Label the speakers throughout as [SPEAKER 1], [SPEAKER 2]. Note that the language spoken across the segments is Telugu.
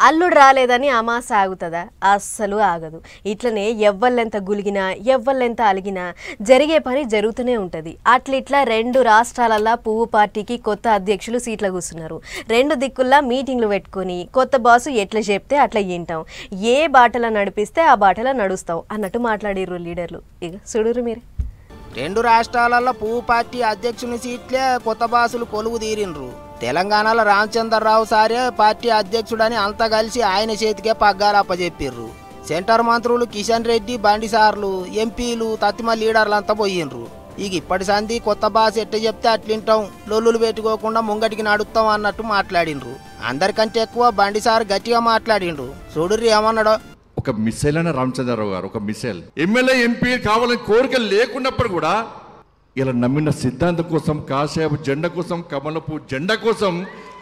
[SPEAKER 1] అల్లుడు రాలేదని అమాస ఆగుతుందా? అస్సలు ఆగదు. ఇట్లనే ఎవ్వళ్ళెంత గులిగినా ఎవ్వళ్ళెంత అలిగినా జరిగే పని జరుగుతూనే ఉంటుంది. అట్లిట్లా 2 రాష్ట్రాలల్లో పువ్వు పార్టీకి కొత్త అధ్యక్షులు సీట్ల కూర్చున్నారు. 2 దిక్కుల్లా మీటింగ్లు పెట్టుకొని కొత్త బాసు ఎట్లా చెప్తే అట్లా వింటాం, ఏ బాటలో నడిపిస్తే ఆ బాటలో నడుస్తాం అన్నట్టు మాట్లాడిర్రు లీడర్లు. ఇక చూడురు మీరు.
[SPEAKER 2] 2 రాష్ట్రాలలో పువ్వు పార్టీ అధ్యక్షుని సీట్లే కొత్త బాసులు కొలువు తీరిండ్రు. తెలంగాణలో రామచంద్రరావు సారే పార్టీ అధ్యక్షుడని అంతా కలిసి ఆయన చేతికే పగ్గాలు అప్పచెప్పిర్రు. సెంటర్ మంత్రులు కిషన్ రెడ్డి, బండి సార్లు, ఎంపీలు, తత్తిమ లీడర్లంతా పోయిండ్రు. ఇక ఇప్పటి సంధి కొత్త బాస్ ఎట్ట చెప్తే అట్లింటాం, లొల్లులు పెట్టుకోకుండా ముంగటికి నడుస్తాం అన్నట్టు మాట్లాడిండ్రు. అందరికంటే ఎక్కువ బండి సార్ గట్టిగా మాట్లాడిండ్రు. చూడుర్రి ఏమన్నాడో.
[SPEAKER 3] ఒక మిసైల్ అన్న రామచంద్రరావు గారు, ఒక మిసైల్ ఎమ్మెల్యే ఎంపీ కావాలని కోరిక లేకున్నప్పుడు కూడా ఇలా నమ్మిన సిద్ధాంతం కోసం, కాషాయపు జెండా కోసం, కమలపు జెండా కోసం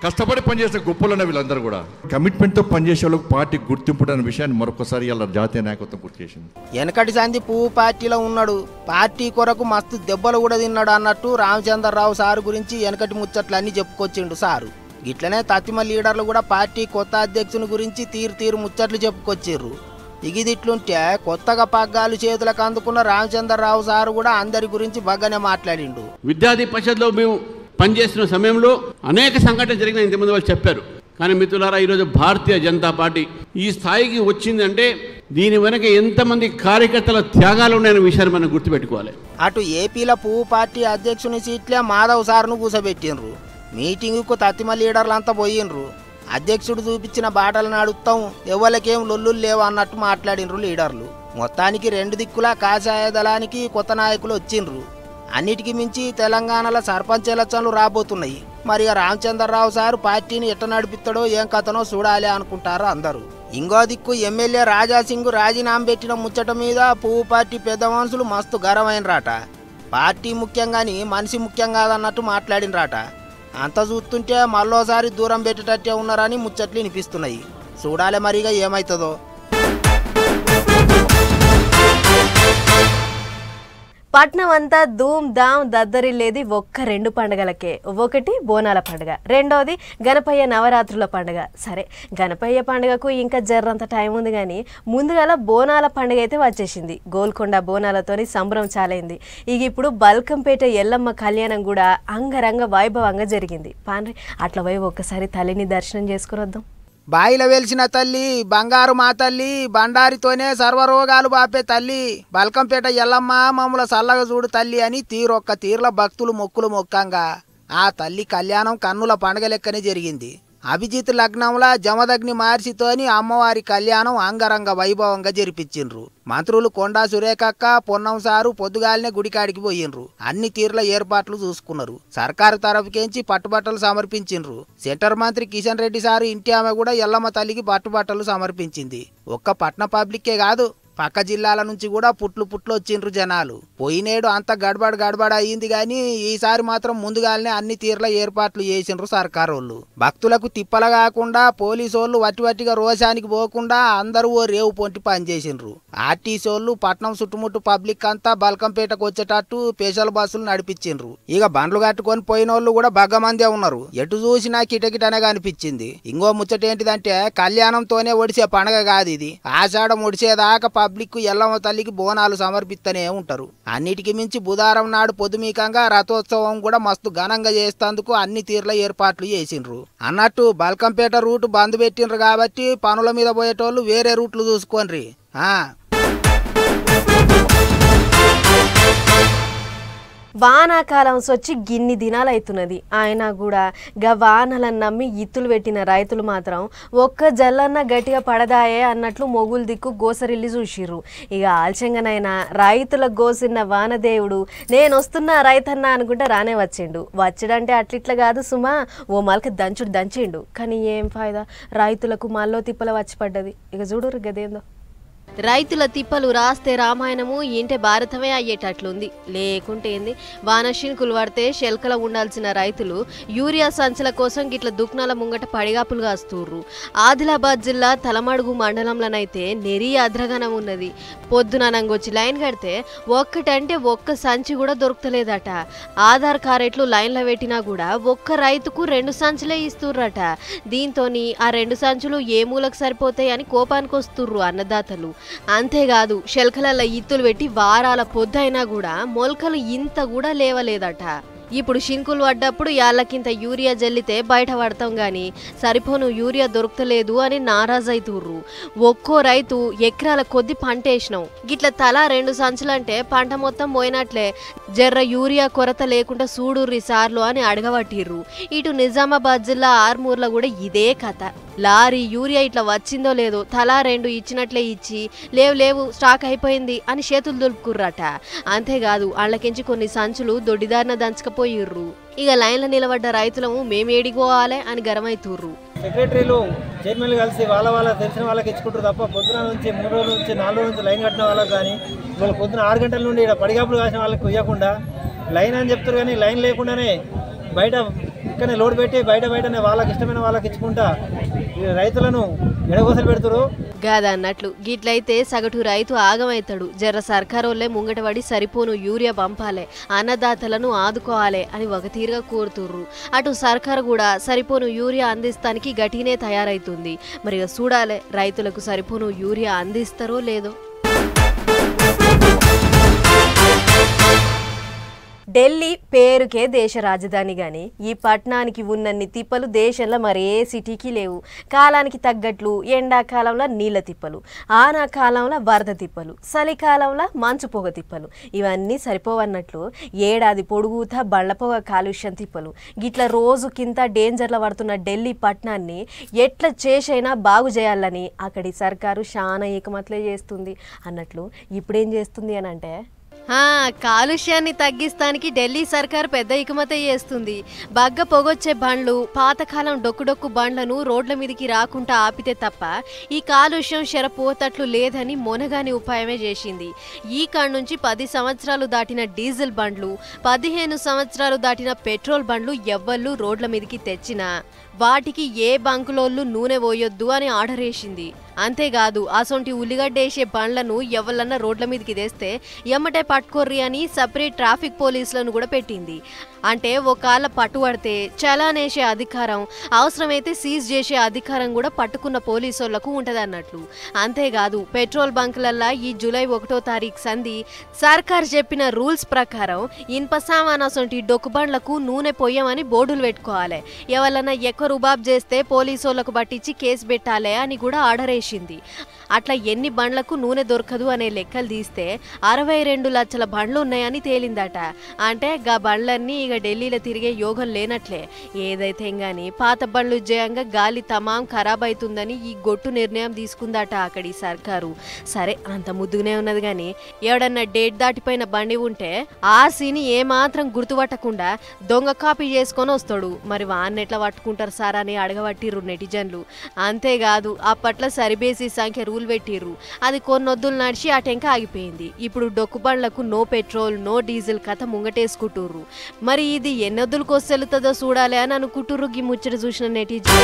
[SPEAKER 3] కష్టపడి పనిచేసే గొప్పలన్న వీళ్ళందరూ కూడా కమిట్మెంట్తో పనిచేసే వాళ్ళకి పార్టీ గుర్తింపు అనే విషయాన్ని మరొకసారి ఇలా జాతీయ నాయకత్వం గుర్తు చేసింది.
[SPEAKER 2] వెనకటి సంధి పువ్వు పార్టీలో ఉన్నాడు, పార్టీ కొరకు మస్తు దెబ్బలు కూడా తిన్నాడు అన్నట్టు రామచంద్రరావు సారు గురించి వెనకటి ముచ్చట్లన్నీ చెప్పుకొచ్చిండు సారు. ఇట్లనే తత్తిమ లీడర్లు కూడా పార్టీ కొత్త అధ్యక్షుని గురించి తీరు ముచ్చట్లు చెప్పుకొచ్చిర్రు. ఇగిదిట్లుంటే కొత్తగా పగ్గాలు చేతులకు అందుకున్న రామచంద్రరావు సారు కూడా అందరి గురించి బాగానే మాట్లాడిండు.
[SPEAKER 4] విద్యార్థి పరిషత్లో మేము పనిచేస్తున్న సమయంలో అనేక సంఘటనలు జరిగిన ఇంతమంది వాళ్ళు చెప్పారు. కానీ మిత్రులారా, ఈరోజు భారతీయ జనతా పార్టీ ఈ స్థాయికి వచ్చిందంటే దీని వెనక ఎంతమంది కార్యకర్తల త్యాగాలు ఉన్నాయనే విషయాన్ని మనం గుర్తుపెట్టుకోవాలి.
[SPEAKER 2] అటు ఏపీలో పువ్వు పార్టీ అధ్యక్షుని సీట్లే మాధవ్ సార్ను కూసబెట్టిండ్రు. మీటింగుకు తత్తిమ లీడర్లంతా పోయిండ్రు. అధ్యక్షుడు చూపించిన బాటలు నడుస్తాం, ఎవరికేం లొల్లులు లేవు అన్నట్టు మాట్లాడినరు లీడర్లు. మొత్తానికి 2 దిక్కులా కాషాయ దళానికి కొత్త నాయకులు వచ్చిండ్రు. అన్నిటికీ మించి తెలంగాణలో సర్పంచ్ ఎలక్షన్లు రాబోతున్నాయి. మరి రామచంద్రరావు సారు పార్టీని ఎట్ట నడిపిస్తాడో ఏం కథనో చూడాలి అనుకుంటారు అందరూ. ఇంకో దిక్కు ఎమ్మెల్యే రాజాసింగ్ రాజీనామా పెట్టిన ముచ్చట మీద పువ్వు పార్టీ పెద్ద మనుషులు మస్తు గరమైనరాట. పార్టీ ముఖ్యంగాని మనిషి ముఖ్యం కాదన్నట్టు మాట్లాడినరాట. అంత చూస్తుంటే మళ్ళోసారి దూరం పెట్టేటట్టే ఉన్నారని ముచ్చట్లు వినిపిస్తున్నాయి. చూడాలి మరిగా ఏమవుతుందో.
[SPEAKER 1] పట్నం అంతా ధూమ్ ధామ్ దద్దరిల్లేది ఒక్క 2 పండుగలకే. ఒకటి బోనాల పండుగ, రెండోది గణపయ్య నవరాత్రుల పండుగ. సరే, గణపయ్య పండుగకు ఇంకా జర్రంత టైం ఉంది, కానీ ముందుగాల బోనాల పండుగ అయితే వచ్చేసింది. గోల్కొండ బోనాలతోని సంబరం చాలైంది. ఇక ఇప్పుడు బల్కంపేట ఎల్లమ్మ కళ్యాణం కూడా అంగరంగ వైభవంగా జరిగింది. పాండ్రి అట్లా పోయి ఒక్కసారి తల్లిని దర్శనం చేసుకుని వద్దాం.
[SPEAKER 2] బాయిల వెలిసిన తల్లి, బంగారు మా తల్లి, బండారితోనే సర్వరోగాలు బాపే తల్లి, బల్కంపేట ఎల్లమ్మ మమ్మల సల్లగా చూడు తల్లి అని తీరొక్క తీర్ల భక్తులు మొక్కులు మొక్కంగా ఆ తల్లి కళ్యాణం కన్నుల పండగ లెక్కనే జరిగింది. అభిజిత్ లగ్నంలా జమదగ్ని మార్చితోని అమ్మవారి కళ్యాణం అంగరంగ వైభవంగా జరిపించిండ్రు. మంత్రులు కొండా సురేఖక్క, పొన్నం సారు పొద్దుగాలనే గుడికాడికి పోయిండ్రు. అన్ని తీర్ల ఏర్పాట్లు చూసుకున్నారు. సర్కారు తరఫుకేంచి పట్టుబట్టలు సమర్పించిండ్రు. సెంటర్ మంత్రి కిషన్ రెడ్డి సారు ఇంటి ఆమె కూడా ఎల్లమ్మ తల్లికి పట్టుబట్టలు సమర్పించింది. ఒక్క పట్న పబ్లిక్కే కాదు, పక్క జిల్లాల నుంచి కూడా పుట్లు వచ్చిండ్రు జనాలు. పోయినేడు అంత గడబడ అయ్యింది, గాని ఈసారి మాత్రం ముందుగానే అన్ని తీర్ల ఏర్పాట్లు చేసిండ్రు సర్కారోళ్ళు. భక్తులకు తిప్పల కాకుండా పోలీసోళ్ళు వట్టిగా రోషానికి పోకుండా అందరూ ఓ రేవు పొంటి పనిచేసిండ్రు. ఆర్టీసోళ్ళు పట్నం చుట్టుముట్టు పబ్లిక్ అంతా బల్కంపేటకు వచ్చేటట్టు స్పెషల్ బస్సులు నడిపించిండ్రు. ఇక బండ్లు కట్టుకొని పోయినోళ్ళు కూడా బగ్గమందే ఉన్నారు. ఎటు చూసినా కిటకిటనగా అనిపించింది. ఇంకో ముచ్చటేంటిదంటే కళ్యాణంతోనే ఒడిసే పండగ కాదు ఇది. ఆషాఢం ఒడిసేదాకా పబ్లిక్ ఎల్లమ్మ తల్లికి బోనాలు సమర్పిస్తూనే ఉంటారు. అన్నిటికి మించి బుధవారం నాడు పొద్దుమీకంగా రథోత్సవం కూడా మస్తు ఘనంగా చేస్తేందుకు అన్ని తీర్ల ఏర్పాట్లు చేసిండ్రు. అన్నట్టు బల్కంపేట రూట్ బంద్ పెట్టిండ్రు కాబట్టి పనుల మీద పోయేటోళ్ళు వేరే రూట్లు చూసుకోండి.
[SPEAKER 1] వానాకాలం వచ్చి గిన్ని దినాలు అవుతున్నది. ఆయన కూడా గా వానలను నమ్మి ఇత్తులు పెట్టిన రైతులు మాత్రం ఒక్క జల్లన్న గట్టిగా పడదాయే అన్నట్లు మొగులు దిక్కు గోసరిల్లి చూసిర్రు. ఇక ఆలస్యంగానైనా రైతులకు గోసిన వానదేవుడు నేను వస్తున్నా రైతన్నా అనుకుంటే రానే వచ్చిండు. వచ్చాడంటే అట్లిట్లా కాదు సుమా, ఓ మలక దంచిండు. కానీ ఏం ఫాయిదా, రైతులకు మల్లో తిప్పల వచ్చి పడ్డది. ఇక చూడు గదేందో. రైతుల తిప్పలు రాస్తే రామాయణము ఇంటే భారతమే అయ్యేటట్లుంది. లేకుంటే ఏంది, వానశినుకులు పడితే శెల్కల ఉండాల్సిన రైతులు యూరియా సంచుల కోసం గిట్ల దుక్నాల ముంగట పడిగాపులు కాస్తుర్రు. ఆదిలాబాద్ జిల్లా తలమడుగు మండలంలోనైతే నెరి అద్రగనం ఉన్నది. పొద్దున నంగొచ్చి లైన్ కడితే ఒక్కటంటే ఒక్క సంచి కూడా దొరుకుతలేదట. ఆధార్ కార్డులు లైన్లో పెట్టినా కూడా ఒక్క రైతుకు 2 సంచులే ఇస్తుర్రట. దీంతోని ఆ 2 సంచులు ఏ మూలకు సరిపోతాయి అని కోపానికి వస్తుర్రు అన్నదాతలు. అంతేకాదు శెల్కలల్ల ఇత్తులు పెట్టి వారాల పొద్దైనా కూడా మొలకలు ఇంత కూడా లేవలేదట. ఇప్పుడు శింకులు పడ్డప్పుడు యాళ్ళకింత యూరియా జల్లితే బయట పడతాం గాని సరిపోను యూరియా దొరుకుతలేదు అని నారాజైతుర్రు. ఒక్కో రైతు ఎకరాల కొద్ది పంట వేసినాం, గిట్ల తలా 2 సంచులంటే పంట మొత్తం పోయినట్లే, జర్ర యూరియా కొరత లేకుండా చూడుర్రి సార్లు అని అడగబట్టిర్రు. ఇటు నిజామాబాద్ జిల్లా ఆర్మూర్లో కూడా ఇదే కథ. లారీ యూరియా ఇట్లా వచ్చిందో లేదో తలా 2 ఇచ్చినట్లే ఇచ్చి లేవు స్టాక్ అయిపోయింది అని చేతులు దులుపుకుర్రట. అంతేకాదు వాళ్ళకించి కొన్ని సంచులు దొడ్డిదారిన దంచకపోయిర్రు. ఇక లైన్లో నిలబడ్డ రైతులము మేమేడిపోవాలి అని గరమైతుర్రు.
[SPEAKER 5] సెక్రటరీలు చైర్మన్లు కలిసి వాళ్ళ తెలిసిన వాళ్ళకి ఇచ్చుకుంటారు తప్ప పొద్దున నుంచి 3 రోజుల నుంచి 4 రోజుల నుంచి లైన్ కట్టిన వాళ్ళకి కానీ వాళ్ళు పొద్దున 6 గంటల నుండి ఇక్కడ పడిగాపులు కాసిన వాళ్ళకి ఇవ్వకుండా లైన్ అని చెప్తారు కానీ లైన్ లేకుండానే బయట ఇక్కడనే లోడ్ పెట్టి బయటనే వాళ్ళకి ఇష్టమైన వాళ్ళకి ఇచ్చుకుంటా రైతులను ఎడగోసలు పెడుతురు.
[SPEAKER 1] గాదన్నట్లు గిట్లయితే సగటు రైతు ఆగమవుతాడు. జర్ర సర్కారోళ్ళే ముంగటపడి సరిపోను యూరియా పంపాలే, అన్నదాతలను ఆదుకోవాలి అని ఒక తీరుగా కోరుతుర్రు. అటు సర్కారు కూడా సరిపోను యూరియా అందిస్తానికి గట్టినే తయారైతుంది. మరి చూడాలే రైతులకు సరిపోను యూరియా అందిస్తారో లేదో. ఢిల్లీ పేరుకే దేశ రాజధాని గాని ఈ పట్టణానికి ఉన్నన్ని తిప్పలు దేశంలో మరే సిటీకి లేవు. కాలానికి తగ్గట్లు ఎండాకాలంలో నీళ్ళ తిప్పలు, ఆనాకాలంలో వరద తిప్పలు, చలికాలంలో మంచు పొగ తిప్పలు, ఇవన్నీ సరిపోవన్నట్లు ఏడాది పొడుగుతా బళ్లపొగ కాలుష్యం తిప్పలు. గిట్ల రోజు కింద డేంజర్లో పడుతున్న ఢిల్లీ పట్టణాన్ని ఎట్లా చేసైనా బాగు చేయాలని అక్కడి సర్కారు చాలా ఏకమత్లే చేస్తుంది అన్నట్లు ఇప్పుడేం చేస్తుంది అని అంటే కాలుష్యాన్ని తగ్గిస్తానికి ఢిల్లీ సర్కార్ పెద్ద ఇకమతే చేస్తుంది. బగ్గ పొగొచ్చే బండ్లు, పాతకాలం డొక్కు బండ్లను రోడ్ల మీదకి రాకుండా ఆపితే తప్ప ఈ కాలుష్యం శరపోతట్లు లేదని మొనగాని ఉపాయమే చేసింది. ఈ కాడ నుంచి 10 సంవత్సరాలు దాటిన డీజిల్ బండ్లు, 15 సంవత్సరాలు దాటిన పెట్రోల్ బండ్లు ఎవ్వళ్ళు రోడ్ల మీదకి తెచ్చినా వాటికి ఏ బంకులోళ్ళు నూనె పోయొద్దు అని ఆర్డర్ వేసింది. అంతేకాదు అసొంటి ఉల్లిగడ్డేసే బండ్లను ఎవరన్నా రోడ్ల మీదకి తెస్తే ఎమ్మటే పట్టుకోర్రి అని సపరేట్ ట్రాఫిక్ పోలీసులను కూడా పెట్టింది. అంటే ఒకవేళ పట్టుబడితే చలానేసే అధికారం, అవసరమైతే సీజ్ చేసే అధికారం కూడా పట్టుకున్న పోలీసులకు ఉంటదన్నట్లు. అంతేకాదు పెట్రోల్ బంకులల్లా ఈ జూలై 1వ తారీఖు సంధి సర్కార్ చెప్పిన రూల్స్ ప్రకారం ఇనుప సామాన్ అసొంటి డొక్కు బండ్లకు నూనె పొయ్యమని బోర్డులు పెట్టుకోవాలి. ఎవరన్నా ఎక్కువ రుబాబ్ చేస్తే పోలీసులకు పట్టించి కేసు పెట్టాలి అని కూడా ఆర్డర్ వేసింది. అట్లా ఎన్ని బండ్లకు నూనె దొరకదు అనే లెక్కలు తీస్తే 62 లక్షల బండ్లు ఉన్నాయని తేలిందట. అంటే గా బండ్లన్నీ ఇక ఢిల్లీలో తిరిగే యోగం లేనట్లే. ఏదైతే గాని పాత బండ్లు జయంగా గాలి తమాం ఖరాబ్ అవుతుందని ఈ గొట్టు నిర్ణయం తీసుకుందట అక్కడి సర్కారు. సరే అంత ముద్దుగానే ఉన్నది కానీ ఎవడన్నా డేట్ దాటిపోయిన బండి ఉంటే ఆర్సీని ఏమాత్రం గుర్తుపట్టకుండా దొంగ కాపీ చేసుకొని వస్తాడు. మరి వాన్నెట్లా పట్టుకుంటారు సార్ అని అడగబట్టిర్రు నెటిజన్లు. అంతేకాదు అప్పట్లో సరిబేసి సంఖ్య రూల్ పెట్టిర్రు. అది కొన్నొద్దులు నడిచి ఆ టెంక ఆగిపోయింది. ఇప్పుడు డొక్కు బండ్లకు నో పెట్రోల్ నో డీజిల్ కథ ముంగటేసుకుంటుర్రు. మరి ఇది ఎన్నొద్దులకు వస్తెలుతుందో చూడాలి అని అనుకుంటుర్రు. గి ముచ్చట చూసిన నెటిజన్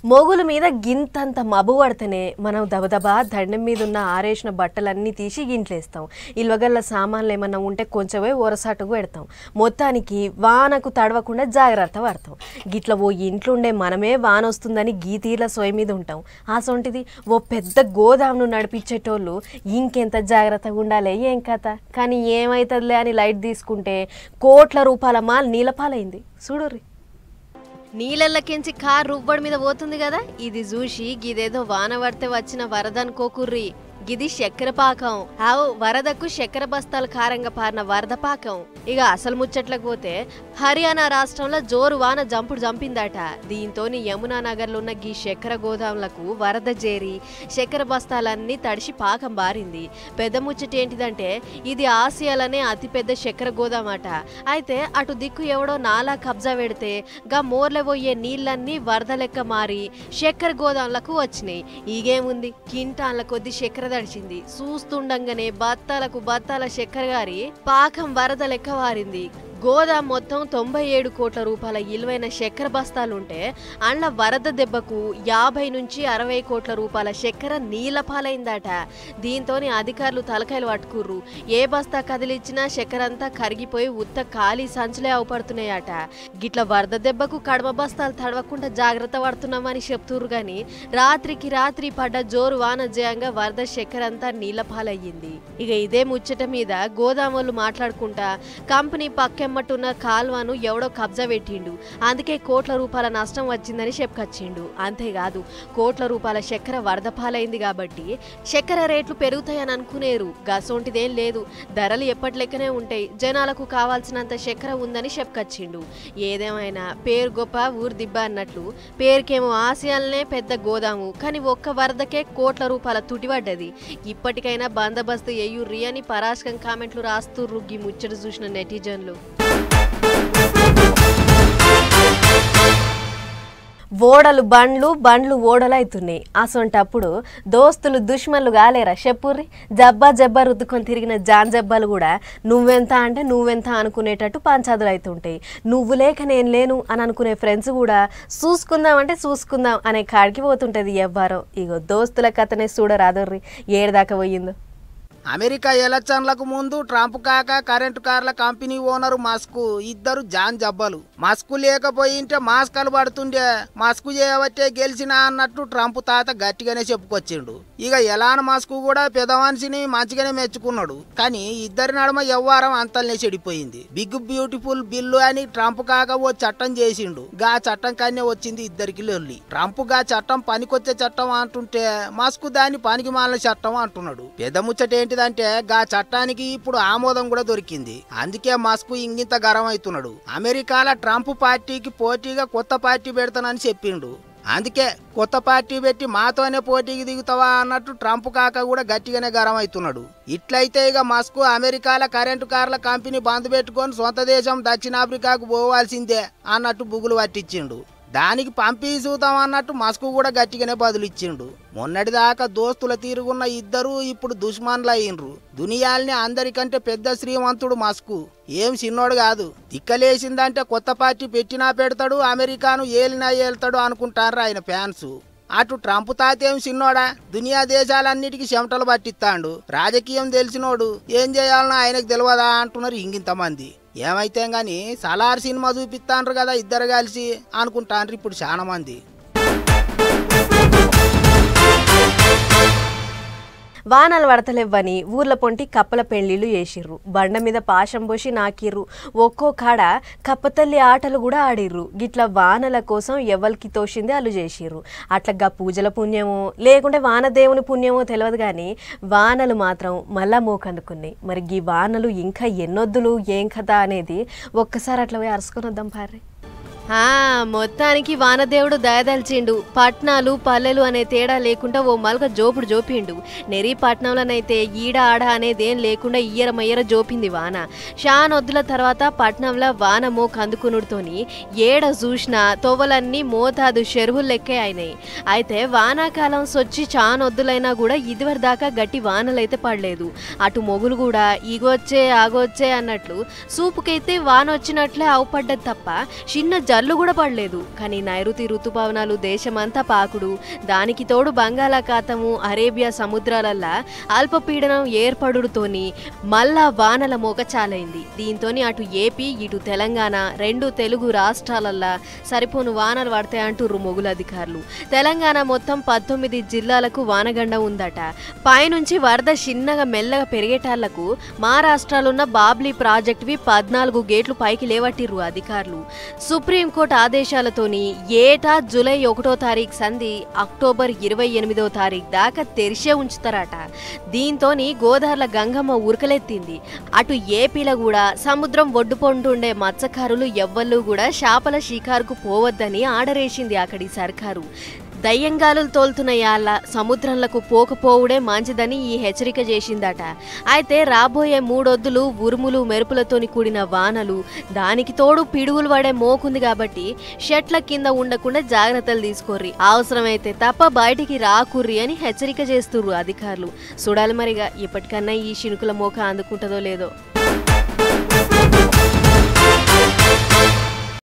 [SPEAKER 1] మొగుల మీద గింతంత మబ్బు పడితేనే మనం దబదబా దండం మీద ఉన్న ఆరేసిన బట్టలన్నీ తీసి గింట్లేస్తాం. ఇల్వగల్ల సామాన్లు ఏమన్నా ఉంటే కొంచెమే ఒరసాటుకు పెడతాం. మొత్తానికి వానకు తడవకుండా జాగ్రత్త పడతాం. గిట్ల ఓ ఇంట్లుండే మనమే వాన వస్తుందని గీతీల సొయ్య మీద ఉంటాం. ఆ సొంటిది ఓ పెద్ద గోదామును నడిపించేటోళ్ళు ఇంకెంత జాగ్రత్తగా ఉండాలి ఏం కథ. కానీ ఏమవుతుందిలే అని లైట్ తీసుకుంటే కోట్ల రూపాయల మాల్ నీలపాలైంది. చూడుర్రి, నీళ్ళకెంచి కార్ రువ్వడి మీద పోతుంది కదా, ఇది చూసి గిదేదో వాన పడితే వచ్చిన వరదనుకోకుర్రి. గిది చక్కెర పాకం. వరదకు చక్కెర బస్తాలు కారంగా పారిన వరద పాకం. ఇక అసలు ముచ్చట్లకు పోతే హర్యానా రాష్ట్రంలో జోరు వాన జంపుడు జంపిందట. దీంతోని యమునా నగర్లో ఉన్న గీ చక్కెర గోదాములకు వరద చేరి చక్కెర బస్తాలన్నీ తడిసి పాకం బారింది. పెద్ద ముచ్చట ఏంటిదంటే ఇది ఆసియాలోనే అతిపెద్ద చక్కెర గోదామట. అయితే అటు దిక్కు ఎవడో నాలా కబ్జా పెడితే గా మోర్లే పోయే నీళ్ళన్నీ వరద లెక్క మారి చక్కెర గోదాంలకు వచ్చినాయి. ఈగేముంది, కింటాన్ల కొద్ది చక్కెర దడిచింది. చూస్తుండగానే బత్తాలకు బత్తాల చక్కెర గారి పాకం వరద లెక్క వారింది. గోదాం మొత్తం 97 కోట్ల రూపాయల విలువైన చక్కెర బస్తాలుంటే అండ్ల వరద దెబ్బకు 50 నుంచి 60 కోట్ల రూపాయల చక్కెర నీలపాలైందట. దీంతోని అధికారులు తలకాయలు పట్టుకుర్రు. ఏ బస్తా కదిలిచ్చినా చక్కెర అంతా కరిగిపోయి ఉత్త ఖాళీ సంచులే అవపడుతున్నాయట. గిట్ల వరద దెబ్బకు కడమ బస్తాలు తడవకుండా జాగ్రత్త పడుతున్నామని చెప్తుర్రు గాని రాత్రికి రాత్రి పడ్డ జోరు వాన జయంగా వరద చక్కెర అంతా నీలపాలయ్యింది. ఇక ఇదే ముచ్చట మీద గోదాములు మాట్లాడుకుంటా కంపెనీ పక్కెమ్మట్టున్న కాల్వను ఎవడో కబ్జా పెట్టిండు, అందుకే కోట్ల రూపాయల నష్టం వచ్చిందని చెప్పుకొచ్చిండు. అంతేకాదు కోట్ల రూపాయల చక్కెర వరద పాలైంది కాబట్టి చక్కెర రేట్లు పెరుగుతాయని అనుకునేరు. గసొంటిదేం లేదు, ధరలు ఎప్పటి లెక్కనే ఉంటాయి, జనాలకు కావాల్సినంత చక్కెర ఉందని చెప్పుకొచ్చిండు. ఏదేమైనా పేరు గొప్ప ఊరు దిబ్బ అన్నట్లు పేరుకేమో ఆసియాలనే పెద్ద గోదాము, కానీ ఒక్క వరదకే కోట్ల రూపాయల తుటిపడ్డది. ఇప్పటికైనా బందోబస్తు ఎయ్యుర్రి అని పరాశకం కామెంట్లు రాస్తుర్రు గీ ముచ్చట చూసిన నెటిజన్లు. ఓడలు బండ్లు బండ్లు ఓడలు అవుతున్నాయి. అసొంటప్పుడు దోస్తులు దుష్మన్లు కాలేరా చెప్పుర్రి. జబ్బా జబ్బా రుద్దుకొని తిరిగిన జాన్ జబ్బాలు కూడా నువ్వెంత అంటే నువ్వెంత అనుకునేటట్టు పంచాదులు అవుతుంటాయి. నువ్వు లేక నేను లేను అని అనుకునే ఫ్రెండ్స్ కూడా చూసుకుందాం అంటే చూసుకుందాం అనే కాడికి పోతుంటుంది ఎవ్వరో. ఇగో దోస్తుల కథనే చూడరాదర్రి ఏడదాకా పోయిందో.
[SPEAKER 2] అమెరికా ఎలక్షన్లకు ముందు ట్రంప్ కాక కరెంటు కార్ల కంపెనీ ఓనరు మస్క్ ఇద్దరు జాన్ జబ్బలు. మస్క్ లేకపోయింటే మాస్కలు పడుతుండే, మస్క్ చేయబట్టే గెలిచినా అన్నట్టు ట్రంప్ తాత గట్టిగానే చెప్పుకొచ్చిండు. ఇక ఎలాన్ మస్క్ కూడా పెద్ద మనిషిని మంచిగానే మెచ్చుకున్నాడు. కానీ ఇద్దరి నడుమ వ్యవహారం అంతల్నే చెడిపోయింది. బిగ్ బ్యూటిఫుల్ బిల్లు అని ట్రంప్ కాక ఓ చట్టం చేసిండు. గా చట్టం కన్నే వచ్చింది ఇద్దరికి లొల్లి. ట్రంప్ గా చట్టం పనికొచ్చే చట్టం అంటుంటే మస్క్ దాన్ని పనికి మాలిన చట్టం అంటున్నాడు. పెద్ద ముచ్చటేంటి అంటే గా చట్టానికి ఇప్పుడు ఆమోదం కూడా దొరికింది. అందుకే మస్క్ ఇంగింత గరం అవుతున్నాడు. అమెరికాలో ట్రంప్ పార్టీకి పోటీగా కొత్త పార్టీ పెడతానని చెప్పిండు. అందుకే కొత్త పార్టీ పెట్టి మాతోనే పోటీకి దిగుతావా అన్నట్టు ట్రంప్ కాక కూడా గట్టిగానే గరం అవుతున్నాడు. ఇట్లయితే ఇక మస్క్ అమెరికాల కరెంటు కార్ల కంపెనీ బంద్ పెట్టుకొని సొంత దేశం దక్షిణాఫ్రికాకు పోవాల్సిందే అన్నట్టు బుగులు పట్టించిండు. దానికి పంపి చూద్దాం అన్నట్టు మస్క్ కూడా గట్టిగానే బదులిచ్చిండు. మొన్నటిదాకా దోస్తుల తీరుగున్న ఇద్దరు ఇప్పుడు దుష్మన్లు అయ్యిండ్రు. దునియాల్ని అందరికంటే పెద్ద శ్రీమంతుడు మస్క్ ఏం చిన్నోడు కాదు. తిక్కలేసిందంటే కొత్త పార్టీ పెట్టినా పెడతాడు, అమెరికాను ఏలినా ఏళ్తాడు అనుకుంటారు ఆయన ఫ్యాన్స్. అటు ట్రంప్ తాతేం చిన్నోడా, దునియా దేశాలన్నిటికీ చెమటలు పట్టిస్తాడు. రాజకీయం తెలిసినోడు, ఏం చేయాలనో ఆయనకు తెలియదా అంటున్నారు ఇంగింతమంది. ఏమైతే గాని సలార్ సినిమా చూపిస్తాండ్రు కదా ఇద్దరు కలిసి అనుకుంటాండ్రు ఇప్పుడు చాలా మంది.
[SPEAKER 1] వానలు పడతలేవ్వని ఊర్ల పొంటి కప్పల పెళ్లిళ్ళు చేసిర్రు. బండ మీద పాశం పోసి నాకిర్రు. ఒక్కో కాడ కప్పతల్లి ఆటలు కూడా ఆడిర్రు. గిట్ల వానల కోసం ఎవరికి తోసింది వాళ్ళు చేసిర్రు. అట్లా పూజల పుణ్యమో లేకుంటే వానదేవుని పుణ్యమో తెలియదు కానీ వానలు మాత్రం మళ్ళా మోకందుకున్నాయి. మరి ఈ వానలు ఇంకా ఎన్నొద్దులు ఏం కథ అనేది ఒక్కసారి అట్లా పోయి అరుసుకొని వద్దాం పార్రి. మొత్తానికి వానదేవుడు దయదల్చిండు. పట్నాలు పల్లెలు అనే తేడా లేకుండా ఓ మల్క జోపుడు జోపిండు. నెరీ పట్నంలోనైతే ఈడ ఆడ అనేదేం లేకుండా ఇయ్యరమయ్యర జోపింది వాన. షానొద్దుల తర్వాత పట్నంలో వాన మోక అందుకునుడితోని ఏడ చూసినా తోవలన్నీ మోతాదు చెరువులు లెక్కే అయినాయి. అయితే వానాకాలం సొచ్చి చానొద్దులైనా కూడా ఇదివరి దాకా గట్టి వానలైతే పడలేదు. అటు మొగులు కూడా ఈగొచ్చే ఆగొచ్చే అన్నట్లు సూపుకైతే వాన వచ్చినట్లే అవుపడ్డది తప్ప చిన్న జల్లు కూడా పడలేదు. కానీ నైరుతి ఋతుపవనాలు దేశమంతా పాకుడు, దానికి తోడు బంగాళాఖాతము అరేబియా సముద్రాలల్లా అల్పపీడనం ఏర్పడుతోని మళ్ళా వానల మోక చాలైంది. దీంతోని అటు ఏపీ ఇటు తెలంగాణ రెండు తెలుగు రాష్ట్రాలల్లా సరిపోను వానలు పడతాయంటూ మొగుల అధికారులు. తెలంగాణ మొత్తం 19 జిల్లాలకు వానగండ ఉందట. పైనుంచి వరద చిన్నగా మెల్లగా పెరిగేటాళ్లకు మహారాష్ట్రలోన్న బాబ్లీ ప్రాజెక్టువి 14 గేట్లు పైకి లేవట్టిర్రు అధికారులు. సుప్రీం సుప్రీంకోర్టు ఆదేశాలతోని ఏటా జూలై 1వ తారీఖు సంధి అక్టోబర్ 28వ తారీఖు దాకా తెరిచే ఉంచుతారట. దీంతోని గోదావరిల గంగమ్మ ఉరకలెత్తింది. అటు ఏపీలో కూడా సముద్రం ఒడ్డుపొంటుండే మత్స్యకారులు ఎవ్వళ్ళు కూడా చేపల షికారుకు పోవద్దని ఆర్డరేసింది అక్కడి సర్కారు. దయ్యంగాలులు తోలుతున్న యాళ్ళ సముద్రంలకు పోకపోవుడే మంచిదని ఈ హెచ్చరిక చేసిందట. అయితే రాబోయే 3 ఒద్దులు ఉరుములు మెరుపులతోని కూడిన వానలు, దానికి తోడు పిడుగులు పడే మోకుంది కాబట్టి షెట్ల కింద ఉండకుండా జాగ్రత్తలు తీసుకోర్రి, అవసరమైతే తప్ప బయటికి రాకుర్రి అని హెచ్చరిక చేస్తుర్రు అధికారులు. చూడాలి మరిగా ఇప్పటికన్నా ఈ శినుకుల మోక అందుకుంటుందో లేదో.